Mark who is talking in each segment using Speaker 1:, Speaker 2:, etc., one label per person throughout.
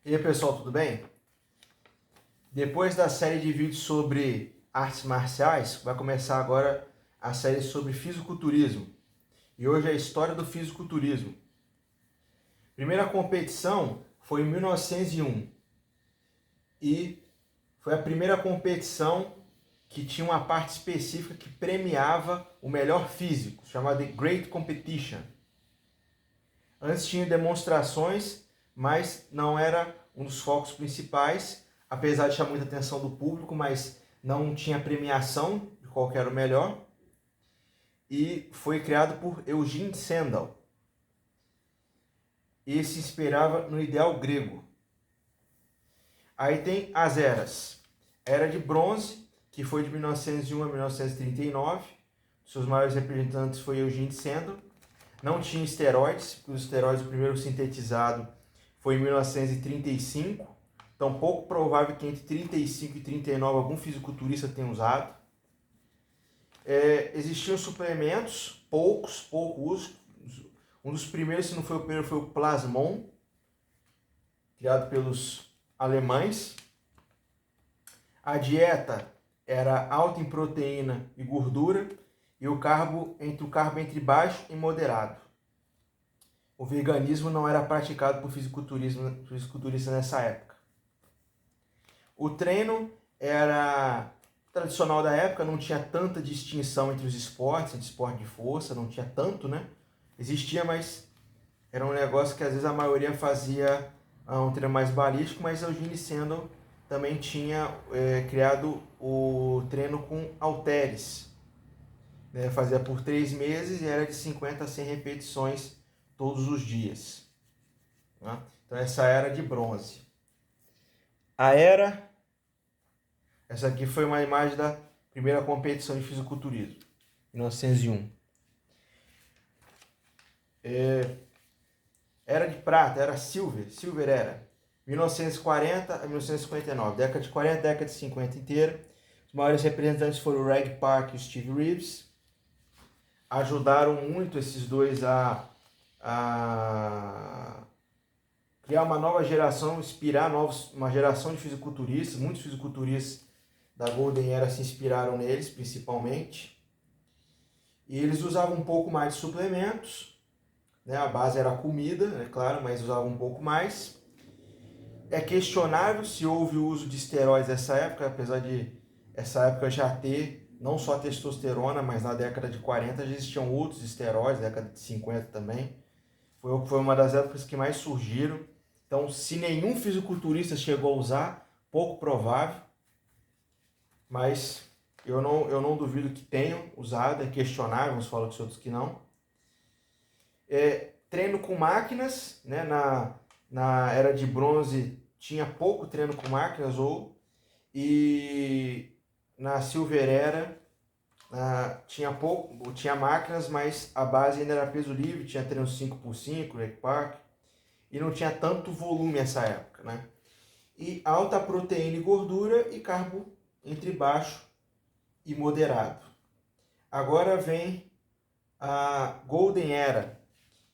Speaker 1: E aí pessoal, tudo bem? Depois da série de vídeos sobre artes marciais, vai começar agora a série sobre fisiculturismo. E hoje é a história do fisiculturismo. Primeira competição foi em 1901 e foi a primeira competição que tinha uma parte específica que premiava o melhor físico, chamada de Great Competition. Antes tinha demonstrações, mas não era um dos focos principais, apesar de chamar muita atenção do público, mas não tinha premiação de qual era o melhor. E foi criado por Eugene Sandel. E se inspirava no ideal grego. Aí tem as eras. Era de bronze, que foi de 1901 a 1939. Seus maiores representantes foi Eugene Sandel. Não tinha esteroides, porque os esteroides, o primeiro sintetizado foi em 1935. Então, pouco provável que entre 35 e 39 algum fisiculturista tenha usado. Existiam suplementos, pouco uso. Um dos primeiros, se não foi o primeiro, foi o Plasmon, criado pelos alemães. A dieta era alta em proteína e gordura, e o carbo entre baixo e moderado. O veganismo não era praticado por fisiculturistas nessa época. O treino era tradicional da época, não tinha tanta distinção entre os esportes, entre esporte de força, não tinha tanto, né? Existia, mas era um negócio que às vezes a maioria fazia um treino mais balístico, mas Eugene Sandel também tinha criado o treino com halteres. Fazia por 3 meses e era de 50 a 100 repetições todos os dias. Né? Então essa era de bronze. Essa aqui foi uma imagem da primeira competição de fisiculturismo, 1901. Era de prata, era silver era 1940 a 1959, década de 40, década de 50 inteira. Os maiores representantes foram o Reg Park e o Steve Reeves. Ajudaram muito esses dois a criar uma nova geração, inspirar uma geração de fisiculturistas. Muitos fisiculturistas da Golden Era se inspiraram neles, principalmente. E eles usavam um pouco mais de suplementos, né? A base era a comida, é claro, mas usavam um pouco mais. É questionável se houve o uso de esteroides nessa época, apesar de essa época já ter não só a testosterona, mas na década de 40 já existiam outros esteroides, década de 50 também. Foi uma das épocas que mais surgiram. Então, se nenhum fisiculturista chegou a usar, pouco provável, mas eu não duvido que tenham usado, é questionável, uns falam que outros que não. Treino com máquinas, né? Na era de bronze tinha pouco treino com máquinas, e na Silver Era tinha máquinas, mas a base ainda era peso livre, tinha treino 5x5, Reg Park, e não tinha tanto volume nessa época, né? E alta proteína e gordura e carbo entre baixo e moderado. Agora vem a Golden Era,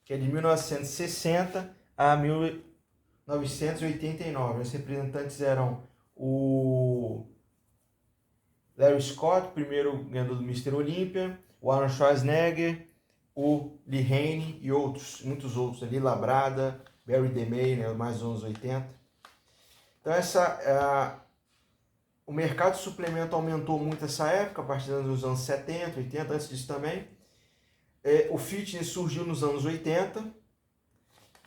Speaker 1: que é de 1960 a 1989. Os representantes eram o Larry Scott, primeiro ganhador do Mr. Olympia, o Arnold Schwarzenegger, o Lee Haney e muitos outros ali, Labrada, Barry DeMay, né, mais dos anos 80. Então o mercado de suplemento aumentou muito nessa época, a partir dos anos 70, 80, antes disso também. O fitness surgiu nos anos 80.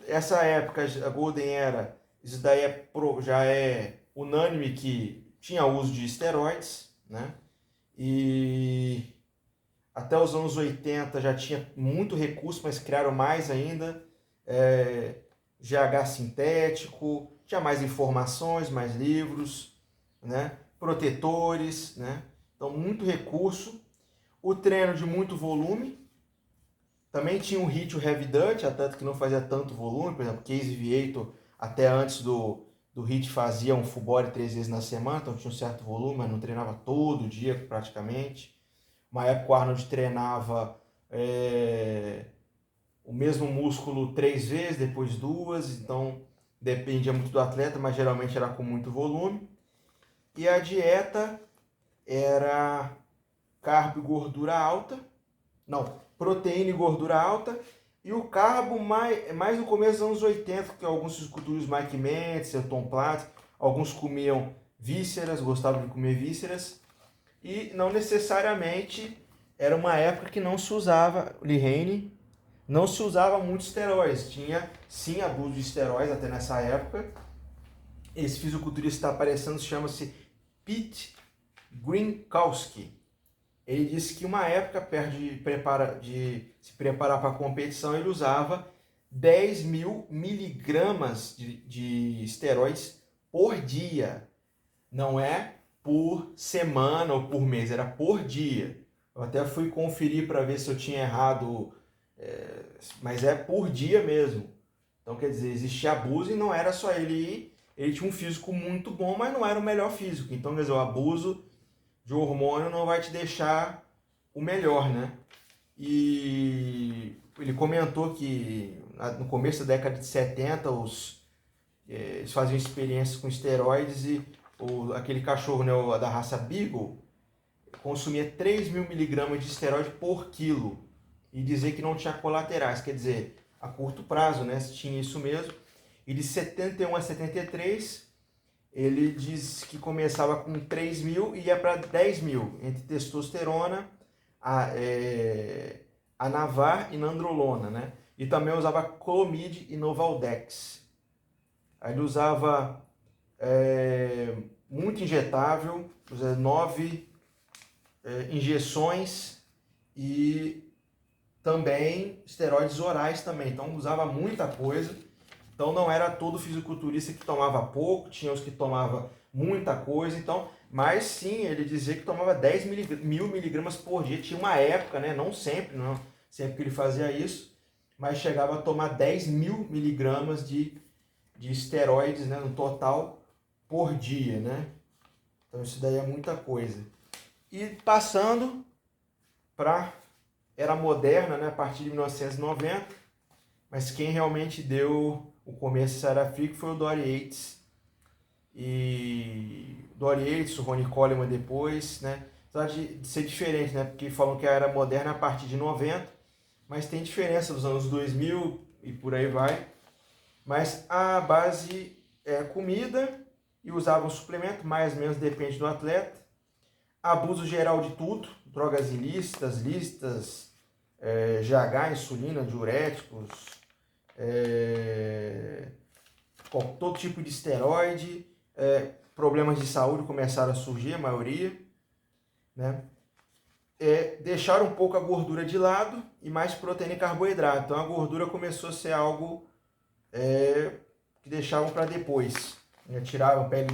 Speaker 1: Essa época, a Golden Era, isso daí já é unânime que tinha uso de esteroides, né? E até os anos 80 já tinha muito recurso, mas criaram mais ainda. GH sintético, tinha mais informações, mais livros, né? Protetores, né? Então, muito recurso. O treino de muito volume. Também tinha um HIIT, o Heavy Dutch, tanto que não fazia tanto volume. Por exemplo, Casey Viator, até antes do HIIT, fazia um full body 3 vezes na semana, então tinha um certo volume, mas não treinava todo dia praticamente. Uma época o Arnold treinava o mesmo músculo 3 vezes, depois 2, então dependia muito do atleta, mas geralmente era com muito volume. E a dieta era carbo e gordura alta, não, proteína e gordura alta, e o carbo mais no começo dos anos 80, que alguns fisiculturistas, Mike Mentz, Tom Platz, alguns comiam vísceras, gostavam de comer vísceras, e não necessariamente era uma época que não se usava, Lee Haney, não se usava muito esteroides, tinha sim abuso de esteroides até nessa época. Esse fisiculturista que está aparecendo chama-se Pete Grinkowski. Ele disse que uma época, perto de se preparar para a competição, ele usava 10.000 miligramas de esteroides por dia. Não é por semana ou por mês, era por dia. Eu até fui conferir para ver se eu tinha errado, mas é por dia mesmo. Então, quer dizer, existia abuso e não era só ele. Ele tinha um físico muito bom, mas não era o melhor físico. Então, quer dizer, o abuso de hormônio não vai te deixar o melhor, né? E ele comentou que no começo da década de 70 eles faziam experiências com esteroides e aquele cachorro, né, da raça Beagle consumia 3.000 miligramas de esteroide por quilo e dizer que não tinha colaterais, quer dizer, a curto prazo, né, tinha isso mesmo. E de 71 a 73, ele diz que começava com 3.000 e ia para 10.000, entre testosterona, anavar e nandrolona, né? E também usava Clomid e Novaldex. Aí ele usava muito injetável, 9 injeções e também esteroides orais também. Então usava muita coisa. Então não era todo fisiculturista que tomava pouco, tinha os que tomava muita coisa, então, mas sim, ele dizia que tomava 10.000 miligramas por dia. Tinha uma época, né? Não sempre que ele fazia isso, mas chegava a tomar 10.000 miligramas de esteroides, né, no total por dia, né? Então isso daí é muita coisa. E passando para era moderna, né, a partir de 1990, mas quem realmente deu o começo da era freak foi o Dorian Yates. E Dorian Yates, o Ronnie Coleman depois, né? Apesar de ser diferente, né? Porque falam que a era moderna é a partir de 90, mas tem diferença dos anos 2000 e por aí vai. Mas a base é comida e usavam suplemento, mais ou menos depende do atleta. Abuso geral de tudo, drogas ilícitas, lícitas, GH, insulina, diuréticos, todo tipo de esteroide, problemas de saúde começaram a surgir, a maioria, né? Deixaram um pouco a gordura de lado e mais proteína e carboidrato. Então a gordura começou a ser algo que deixavam para depois, né? Tiravam a pele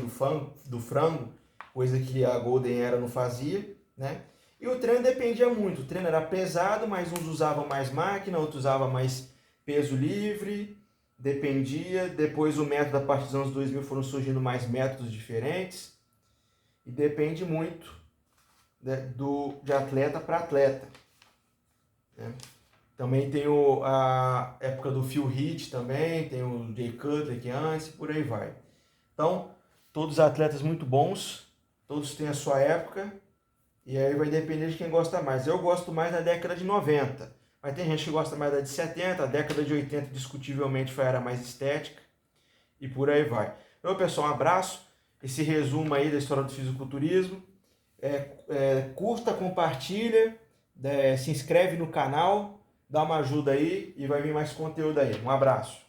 Speaker 1: do frango, coisa que a Golden Era não fazia, né? E o treino dependia muito. O treino era pesado, mas uns usavam mais máquina, outros usavam mais peso livre, dependia. Depois o método, a partir dos anos 2000, foram surgindo mais métodos diferentes. E depende muito, né, de atleta para atleta, né? Também tem a época do Phil Heath também, tem o Jay Cutler que antes, por aí vai. Então, todos atletas muito bons, todos têm a sua época, e aí vai depender de quem gosta mais. Eu gosto mais da década de 90, mas tem gente que gosta mais da de 70, a década de 80 discutivelmente foi a era mais estética, e por aí vai. Então, pessoal, um abraço, esse resumo aí da história do fisiculturismo. Curta, compartilha, se inscreve no canal, dá uma ajuda aí e vai vir mais conteúdo aí. Um abraço.